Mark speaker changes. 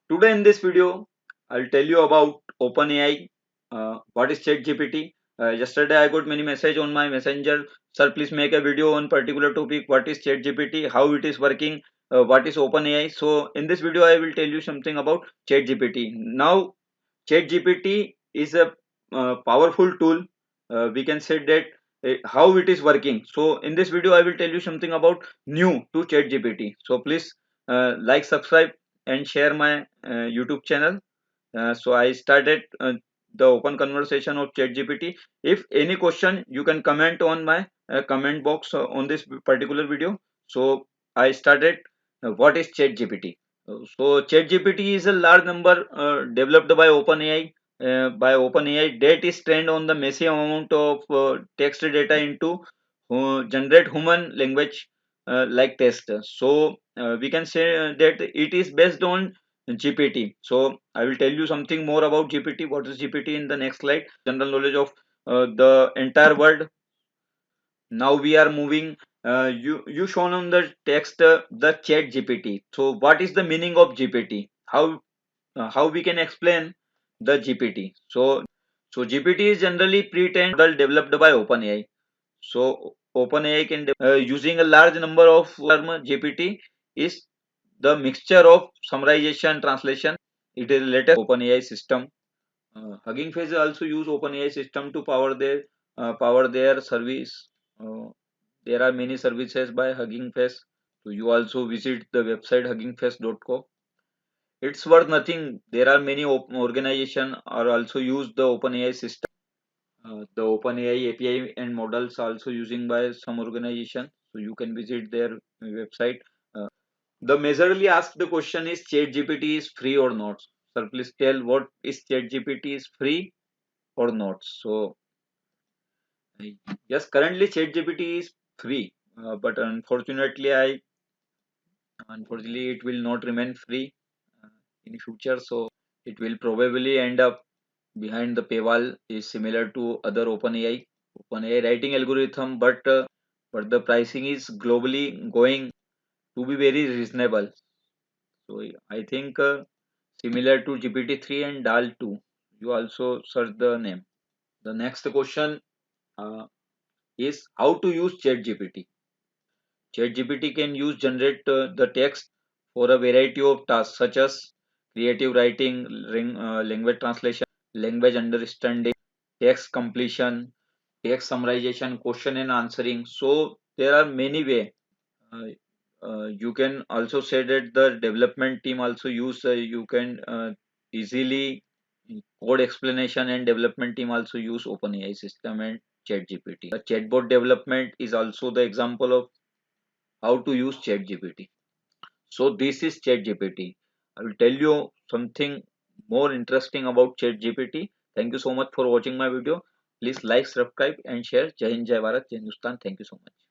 Speaker 1: Today in this video, I'll tell you about OpenAI. What is ChatGPT? Yesterday I got many message on my messenger. Sir, please make a video on particular topic. What is ChatGPT? How it is working? What is OpenAI? So in this video, I will tell you something about ChatGPT. Now, ChatGPT is a powerful tool. We can say that how it is working. So in this video, I will tell you something about new to ChatGPT. So please like, subscribe, and share my YouTube channel. So I started the open conversation of ChatGPT. If any question, you can comment on my comment box on this particular video. So I started. What is ChatGPT? So ChatGPT is a large number developed by OpenAI. By OpenAI that is trained on the massive amount of text data into generate human language like test. So we can say that it is based on GPT. So I will tell you something more about GPT. What is GPT in the next slide? General knowledge of the entire world. Now we are moving. You shown on the text the Chat GPT. So what is the meaning of GPT? How we can explain the GPT? So GPT is generally pre-trained model developed by OpenAI. So OpenAI can using a large number of term GPT is the mixture of summarization translation. It is latest OpenAI system. Hugging Face also use OpenAI system to power their service. There are many services by Hugging Face. So you also visit the website huggingface.com. It's worth nothing. There are many organization are also use the OpenAI system. The OpenAI API and models also using by some organization. So you can visit their website. The majorly asked the question is ChatGPT is free or not? Sir, please tell what is ChatGPT is free or not? So yes, currently ChatGPT is free, but unfortunately it will not remain free uh, in future. So it will probably end up behind the paywall is similar to other OpenAI writing algorithm, but the pricing is globally going to be very reasonable. So I think similar to GPT-3 and DAL 2. You also search the name. The next question uh, is how to use ChatGPT. ChatGPT can use generate the text for a variety of tasks such as creative writing, language translation, language understanding, text completion, text summarization, question and answering. So there are many ways. Uh, you can also say that the development team also use you can easily code explanation and development team also use OpenAI system and ChatGPT. The chatbot development is also the example of how to use ChatGPT. So this is ChatGPT. I will tell you something more interesting about ChatGPT. Thank you so much for watching my video. Please like, subscribe and share. Jai Hind, Jai Bharat, Jai Hindustan. Thank you so much.